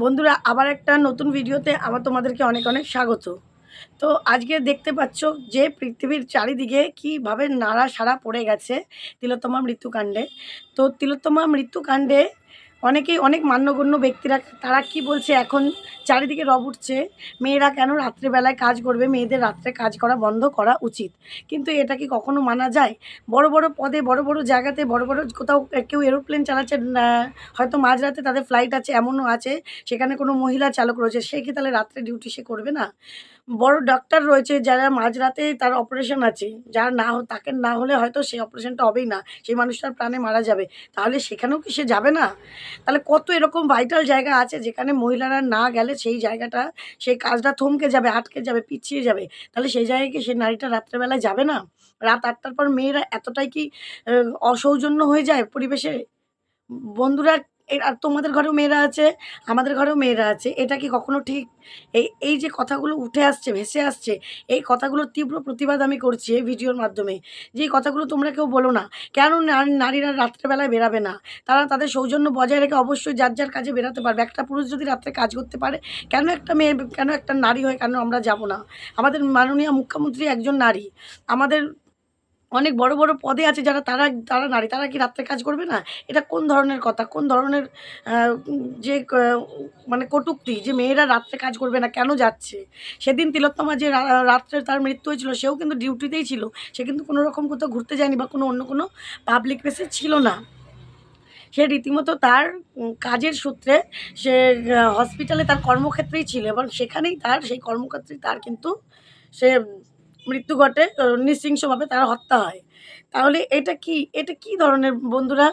বন্ধুরা আবার একটা নতুন ভিডিওতে আমার তোমাদেরকে অনেক অনেক স্বাগত। তো আজকে দেখতে পাচ্ছ যে পৃথিবীর চারিদিকে কীভাবে নাড়া সাড়া পড়ে গেছে তিলোত্তমা মৃত্যুকাণ্ডে। তো তিলোত্তমা মৃত্যুকাণ্ডে অনেকেই অনেক মান্যগণ্য ব্যক্তিরা তারা কি বলছে, এখন চারিদিকে রব উঠছে মেয়েরা কেন রাত্রেবেলায় কাজ করবে, মেয়েদের রাত্রে কাজ করা বন্ধ করা উচিত। কিন্তু এটা কি কখনো মানা যায়? বড় বড় পদে বড় বড় জায়গাতে বড় বড় কোথাও কেউ এরোপ্লেন চালাচ্ছে, হয়তো মাঝরাতে তাদের ফ্লাইট আছে, এমনও আছে সেখানে কোনো মহিলা চালক রয়েছে, সে কি তাহলে রাত্রে ডিউটি সে করবে না? বড় ডাক্তার রয়েছে যারা মাঝরাতে তার অপারেশন আছে, যার না তাকে না হলে হয়তো সেই অপারেশনটা হবেই না, সেই মানুষটার প্রাণে মারা যাবে, তাহলে সেখানেও কি সে যাবে না? তাহলে কত এরকম ভাইটাল জায়গা আছে যেখানে মহিলারা না গেলে সেই জায়গাটা, সেই কাজটা থমকে যাবে, আটকে যাবে, পিছিয়ে যাবে। তাহলে সেই জায়গায় কি সেই নারীটা রাত্রেবেলায় যাবে না? রাত ৮টার পর মেয়েরা এতটাই কি অসৌজন্য হয়ে যায় পরিবেশে? বন্ধুরা, আর তোমাদের ঘরেও মেয়েরা আছে, আমাদের ঘরেও মেয়েরা আছে। এটা কি কখনো ঠিক? এই যে কথাগুলো উঠে আসছে, ভেসে আসছে, এই কথাগুলোর তীব্র প্রতিবাদ আমি করছি এই ভিডিওর মাধ্যমে। যে এই কথাগুলো তোমরা কেউ বলো না। কেন নারীরা রাত্রেবেলায় বেরাবে না? তারা তাদের সৌজন্য বজায় রেখে অবশ্যই যার, যার কাজে বেরাতে পারবে। একটা পুরুষ যদি রাত্রে কাজ করতে পারে, কেন একটা মেয়ে, কেন একটা নারী হয়ে কেন আমরা যাব না? আমাদের মাননীয় মুখ্যমন্ত্রী একজন নারী। আমাদের অনেক বড়, বড় পদে আছে যারা, তারা তারা নারী। তারা কি রাত্রে কাজ করবে না? এটা কোন ধরনের কথা? কোন ধরনের আ যে মানে কটূক্তি, যে মেয়েরা রাত্রে কাজ করবে না, কেন যাচ্ছে? সেদিন তিলোত্তমা যে রাত্রে তার মৃত্যু হয়েছিল, সেও কিন্তু ডিউটিতেই ছিল। সে কিন্তু কোনো রকম কোথাও ঘুরতে যায়নি বা কোনো অন্য কোনো পাবলিক প্লেসে ছিল না। সে রীতিমতো তার কাজের সূত্রে সে হসপিটালে তার কর্মক্ষেত্রেই ছিল এবং সেখানেই তার, সেই কর্মক্ষেত্রেই তার কিন্তু সে মৃত্যু ঘটে, নৃশংসভাবে তার হত্যা হয়। তাহলে এটা কি ধরনের বন্ধুরা?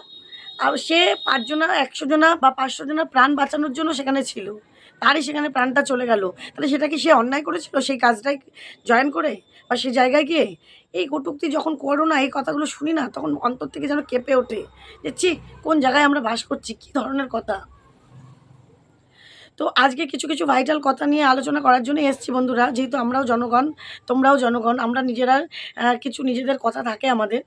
সে ৫ জনা, ১০০ জনা বা ৫০০ জনের প্রাণ বাঁচানোর জন্য সেখানে ছিল। তারই সেখানে প্রাণটা চলে গেল। তাহলে সেটা কি সে অন্যায় করেছিল সেই কাজটায় জয়েন করে বা সেই জায়গায় গিয়ে? এই কটূক্তি যখন করো না, এই কথাগুলো শুনি না, তখন অন্তর থেকে যেন কেঁপে ওঠে যে, ছি! কোন জায়গায় আমরা বাস করছি? কী ধরনের কথা? তো আজকে কিছু, কিছু ভাইটাল কথা নিয়ে আলোচনা করার জন্যই এসেছি বন্ধুরা। যেহেতু আমরাও জনগণ, তোমরাও জনগণ। আমরা নিজেরা কিছু নিজেদের কথা থাকে আমাদের।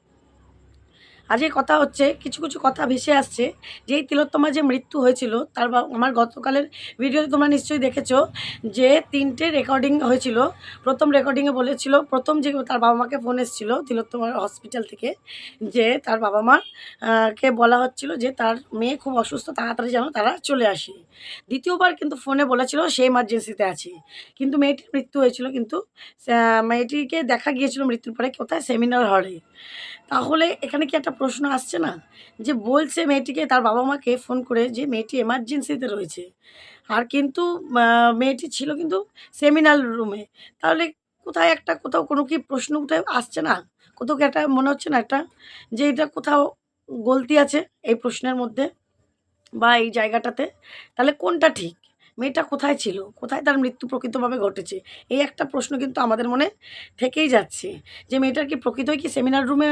আজকে কথা হচ্ছে, কিছু, কিছু কথা ভেসে আসছে যে এই তিলোত্তমার যে মৃত্যু হয়েছিল, তার আমার গতকালের ভিডিওতে তোমরা নিশ্চয়ই দেখেছ যে ৩ টে রেকর্ডিং হয়েছিল। ১ম রেকর্ডিংয়ে বলেছিল, ১ম যে তার বাবা-মাকে ফোন এসেছিল তিলোত্তমার হসপিটাল থেকে, যে তার বাবা-মা কে বলা হচ্ছিল যে তার মেয়ে খুব অসুস্থ, তাড়াতাড়ি যেন তারা চলে আসে। ২য় বার কিন্তু ফোনে বলেছিল সে এমার্জেন্সিতে আছে। কিন্তু মেয়েটির মৃত্যু হয়েছিল, কিন্তু মেয়েটিকে দেখা গিয়েছিল মৃত্যুর পরে কোথায়? সেমিনার হলে। তাহলে এখানে কি একটা প্রশ্ন আসছে না? যে বলছে মেয়েটিকে, তার বাবা-মাকে ফোন করে যে মেয়েটি এমার্জেন্সিতে রয়েছে। আর কিন্তু আ মেয়েটি ছিল কিন্তু সেমিনার রুমে। তাহলে কোথায় একটা, কোথাও কোনো কি প্রশ্ন উঠে আসছে না? কোথাও কি একটা মনে হচ্ছে না একটা, যে এটা কোথাও গলতি আছে এই প্রশ্নের মধ্যে বা এই জায়গাটাতে? তাহলে কোনটা ঠিক? মেয়েটা কোথায় ছিল? কোথায় তার মৃত্যু প্রকৃতভাবে ঘটেছে? এই একটা প্রশ্ন কিন্তু আমাদের মনে থেকেই যাচ্ছে। যে মেয়েটার কি প্রকৃতই কি সেমিনার রুমে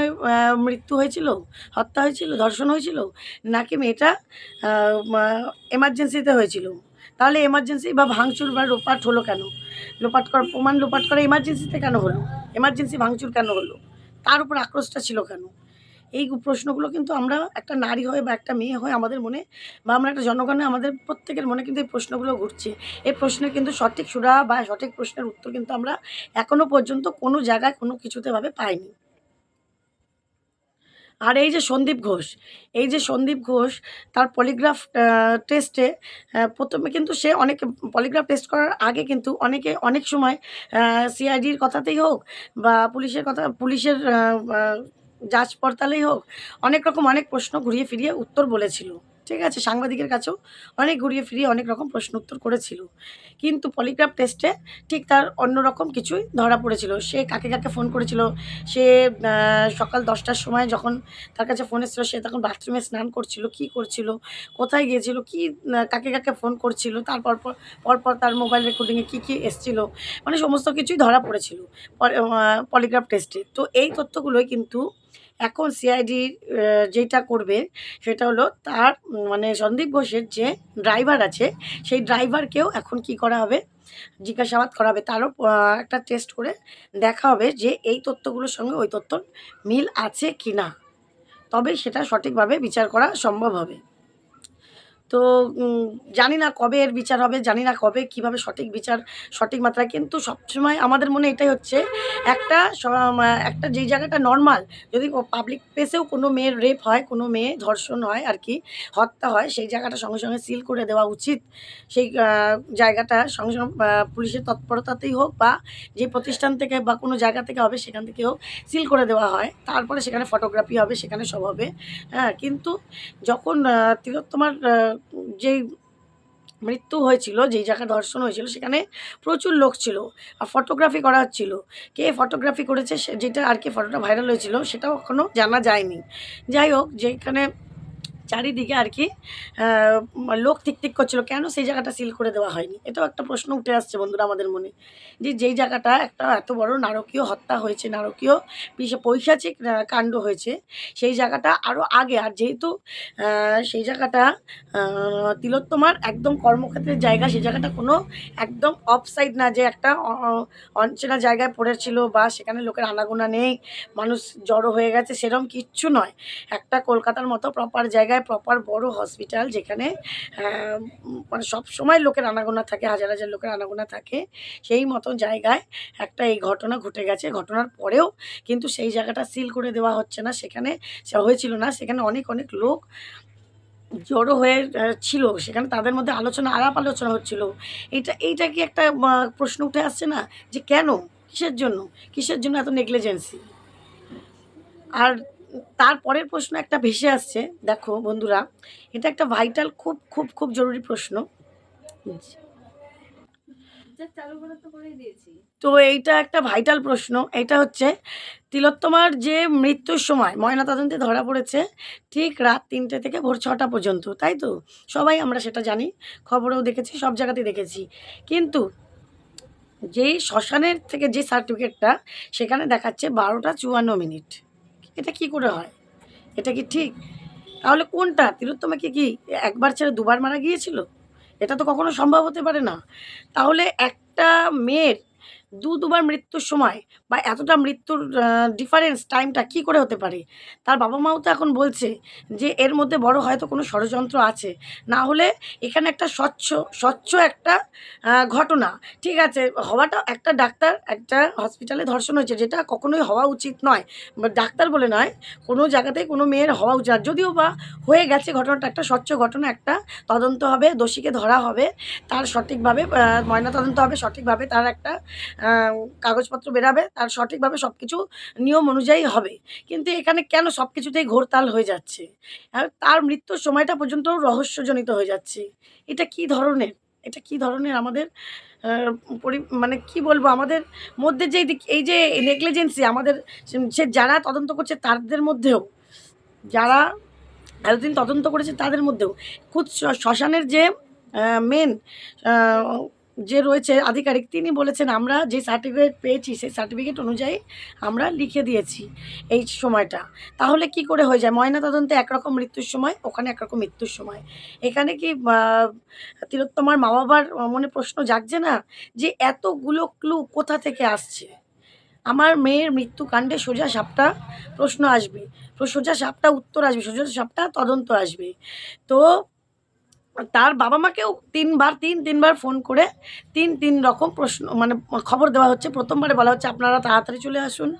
মৃত্যু হয়েছিল? হত্যা হয়েছিল? ধর্ষণ হয়েছিল? নাকি মেয়েটা আ মা এমার্জেন্সিতে হয়েছিল? তাহলে এমার্জেন্সি বা ভাঙচুর বা লোপাট হলো কেন? প্রমাণ লোপাট করা এমার্জেন্সিতে কেন হলো? এমার্জেন্সি ভাঙচুর কেন হলো? তার উপর আক্রোশটা ছিল কেন? এই প্রশ্নগুলো কিন্তু আমরা একটা নারী হয়ে বা একটা মেয়ে হয়ে আমাদের মনে, বা আমরা একটা জনগণ হয়ে আমাদের প্রত্যেকের মনে কিন্তু এই প্রশ্নগুলো ঘুরছে। এই প্রশ্নের কিন্তু সঠিক সুরা বা সঠিক প্রশ্নের উত্তর কিন্তু আমরা এখনো পর্যন্ত কোনো জায়গায় কোনো কিছুতে ভাবে পাইনি। আর এই যে সন্দীপ ঘোষ, এই যে সন্দীপ ঘোষ, তার পলিগ্রাফ টেস্টে ১ম এ কিন্তু সে অনেক, পলিগ্রাফ টেস্ট করার আগে কিন্তু অনেকে অনেক সময় সিআইডির কথাতেই হোক বা পুলিশের কথা, পুলিশের আ যাচ পড়তালেই হোক, অনেক রকম অনেক প্রশ্ন ঘুরিয়ে ফিরিয়ে উত্তর বলেছিল। ঠিক আছে? সাংবাদিকের কাছেও অনেক ঘুরিয়ে ফিরিয়ে অনেক রকম প্রশ্ন উত্তর করেছিল। কিন্তু পলিগ্রাফ টেস্টে ঠিক তার অন্যরকম কিছুই ধরা পড়েছিল। সে কাকে, কাকে ফোন করেছিল, সে আ সকাল ১০টার সময় যখন তার কাছে ফোন এসেছিল, সে তখন বাথরুমে স্নান করছিল, কি করছিল, কোথায় গিয়েছিল, কি কাকে, কাকে ফোন করছিল, তার পরপর তার মোবাইল রেকর্ডিংয়ে কি, কি এসছিল, মানে সমস্ত কিছুই ধরা পড়েছিল পলিগ্রাফ টেস্টে। তো এই তথ্যগুলোই কিন্তু এখন সিআইডি যেইটা করবে সেটা হলো তার মানে সন্দীপ ঘোষের যে ড্রাইভার আছে, সেই ড্রাইভারকেও এখন কি করা হবে? জিজ্ঞাসাবাদ করা হবে। তারও একটা টেস্ট করে দেখা হবে যে এই তথ্যগুলোর সঙ্গে ওই তথ্যর মিল আছে কিনা। তবেই সেটা সঠিকভাবে বিচার করা সম্ভব হবে। তো জানি না কবে এর বিচার হবে, জানি না কবে কিভাবে সঠিক বিচার সঠিক মাত্রায়, কিন্তু সবসময় আমাদের মনে এটাই হচ্ছে একটা যেই জায়গাটা নর্মাল, যদি পাবলিক প্লেসেও কোনো মেয়ের রেপ হয়, কোনো মেয়ে ধর্ষণ হয় আর কি, হত্যা হয়, সেই জায়গাটা সঙ্গে সঙ্গে সিল করে দেওয়া উচিত। সেই জায়গাটা সঙ্গে সঙ্গে পুলিশের তৎপরতাতেই হোক বা যে প্রতিষ্ঠান থেকে বা কোনো জায়গা থেকে হবে সেখান থেকে হোক সিল করে দেওয়া হয়, তারপরে সেখানে ফটোগ্রাফি হবে, সেখানে সব হবে। হ্যাঁ, কিন্তু যখন তিলোত্তমার যেই মৃত্যু হয়েছিল, যেই জায়গায় ধর্ষণ হয়েছিল সেখানে প্রচুর লোক ছিল আর ফটোগ্রাফি করা হচ্ছিল। কে ফটোগ্রাফি করেছে যেটা আর কি ফটোটা ভাইরাল হয়েছিল সেটাও এখনও জানা যায়নি। যাই হোক, যেখানে চারিদিকে আর কি লোক ঠিক করছিল, কেন সেই জায়গাটা সিল করে দেওয়া হয়নি? এটাও একটা প্রশ্ন উঠে আসছে বন্ধুরা আমাদের মনে, যে যেই জায়গাটা একটা এত বড় নারকীয় হত্যা হয়েছে, নারকীয় পৈশাচিক কাণ্ড হয়েছে, সেই জায়গাটা আরও আগে, আর যেহেতু সেই জায়গাটা তিলোত্তমার একদম কর্মক্ষেত্রের জায়গা, সেই জায়গাটা কোনো একদম অফ সাইড না, যে একটা অনচেনা জায়গায় পড়েছিল বা সেখানে লোকের আনাগোনা নেই, মানুষ জড়ো হয়ে গেছে, সেরকম কিচ্ছু নয়। একটা কলকাতার মতো প্রপার জায়গায়, প্রপার বড় হসপিটাল, যেখানে মানে সবসময় লোকের আনাগোনা থাকে, হাজার হাজার লোকের আনাগোনা থাকে, সেই মতো জায়গায় একটা এই ঘটনা ঘটে গেছে। ঘটনার পরেও কিন্তু সেই জায়গাটা সিল করে দেওয়া হচ্ছে না, সেখানে হয়েছিল না, সেখানে অনেক অনেক লোক জড়ো হয়ে ছিল, সেখানে তাদের মধ্যে আলাপ আলোচনা হচ্ছিল। এইটা কি একটা প্রশ্ন উঠে আসছে না, যে কেন, কিসের জন্য এত নেগলিজেন্সি? আর তারপরের প্রশ্ন একটা ভেসে আসছে, দেখো বন্ধুরা, এটা একটা ভাইটাল, খুব খুব খুব জরুরি প্রশ্ন। তো এইটা একটা ভাইটাল প্রশ্ন। এটা হচ্ছে, তিলোত্তমার যে মৃত্যুর সময় ময়নাতদন্তে ধরা পড়েছে ঠিক রাত ৩টে থেকে ভোর ৬টা পর্যন্ত, তাই তো? সবাই আমরা সেটা জানি, খবরেও দেখেছি, সব জায়গাতেই দেখেছি। কিন্তু যেই শ্মশানের থেকে যে সার্টিফিকেটটা, সেখানে দেখাচ্ছে 12টা 54 মিনিট। এটা কি করে হয়? এটা কি ঠিক? তাহলে কোনটা? তিলোত্তমাকে কি একবার ছেড়ে দুবার মারা গিয়েছিল? এটা তো কখনো সম্ভব হতে পারে না। তাহলে একটা মেয়ের দুবার মৃত্যুর সময় বা এতটা মৃত্যুর ডিফারেন্স টাইমটা কি করে হতে পারে? তার বাবা-মাও তো এখন বলছে যে এর মধ্যে বড় হয়তো কোনো ষড়যন্ত্র আছে। না হলে এখানে একটা স্বচ্ছ একটা ঘটনা। ঠিক আছে, হওয়াটা একটা ডাক্তার, একটা হসপিটালে ধর্ষণ হয়েছে, যেটা কখনোই হওয়া উচিত নয়। ডাক্তার বলে নয়, কোনো জায়গাতেই কোনো মেয়ের হওয়া উচিত, আর যদিও বা হয়ে গেছে ঘটনাটা একটা স্বচ্ছ ঘটনা, একটা তদন্ত হবে, দোষীকে ধরা হবে, তার সঠিকভাবে ময়নাতদন্ত হবে, সঠিকভাবে তার একটা কাগজপত্র বেরাবে, তার সঠিকভাবে সব কিছু নিয়ম অনুযায়ী হবে। কিন্তু এখানে কেন সব কিছুতেই ঘোরতাল হয়ে যাচ্ছে? আর তার মৃত্যুর সময়টা পর্যন্ত রহস্যজনিত হয়ে যাচ্ছে। এটা কি ধরনের? এটা কি ধরনের আমাদের আ মানে কি বলবো, আমাদের মধ্যে যে এই যে নেগলিজেন্সি আমাদের, সে যারা তদন্ত করছে তাদের মধ্যেও, যারা এতদিন তদন্ত করেছে তাদের মধ্যেও, খুদ শ্মশানের যে মেন আ যে রয়েছে আধিকারিক, তিনি বলেছেন, আমরা যে সার্টিফিকেট পেয়েছি সেই সার্টিফিকেট অনুযায়ী আমরা লিখে দিয়েছি এই সময়টা। তাহলে কি করে হয়ে যায়? ময়নাতদন্তে একরকম মৃত্যুর সময়, ওখানে একরকম মৃত্যুর সময়। এখানে কি তিলোত্তমার মা-বাবার মনে প্রশ্ন জাগছে না, যে এতগুলো ক্লু কোথা থেকে আসছে? আমার মেয়ের মৃত্যুকাণ্ডে সোজা সাপটা প্রশ্ন আসবে, সোজা সাপটা উত্তর আসবে, সোজা সাপটা তদন্ত আসবে। তো তার বাবা-মাকেও ৩ বার ফোন করে ৩ রকম প্রশ্ন, মানে খবর দেওয়া হচ্ছে। ১ম বারে বলা হচ্ছে, আপনারা তাড়াতাড়ি চলে আসুন,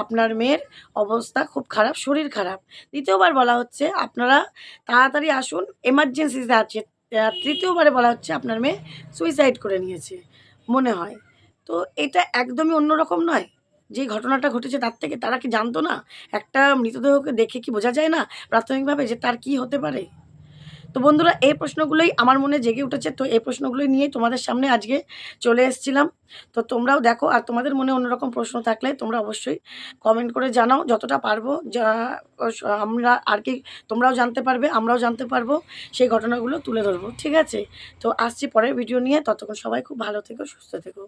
আপনার মেয়ের অবস্থা খুব খারাপ, শরীর খারাপ। ২য় বার বলা হচ্ছে, আপনারা তাড়াতাড়ি আসুন, এমার্জেন্সিতে আছে। ৩য় বারে বলা হচ্ছে, আপনার মেয়ে সুইসাইড করে নিয়েছে মনে হয়। তো এটা একদমই অন্যরকম নয়? যে ঘটনাটা ঘটেছে তার থেকে, তারা কি জানতো না? একটা মৃতদেহকে দেখে কি বোঝা যায় না প্রাথমিকভাবে যে তার কি হতে পারে? তো বন্ধুরা, এই প্রশ্নগুলোই আমার মনে জেগে উঠেছে। তো এই প্রশ্নগুলোই নিয়েই তোমাদের সামনে আজকে চলে এসেছিলাম। তো তোমরাও দেখো, আর তোমাদের মনে অন্যরকম প্রশ্ন থাকলে তোমরা অবশ্যই কমেন্ট করে জানাও, যতটা পারবো আমরা আর কি, তোমরাও জানতে পারবে, আমরাও জানতে পারবো, সেই ঘটনাগুলো তুলে ধরবো। ঠিক আছে? তো আসছি পরের ভিডিও নিয়ে, ততক্ষণ সবাই খুব ভালো থেকো, সুস্থ থেকো।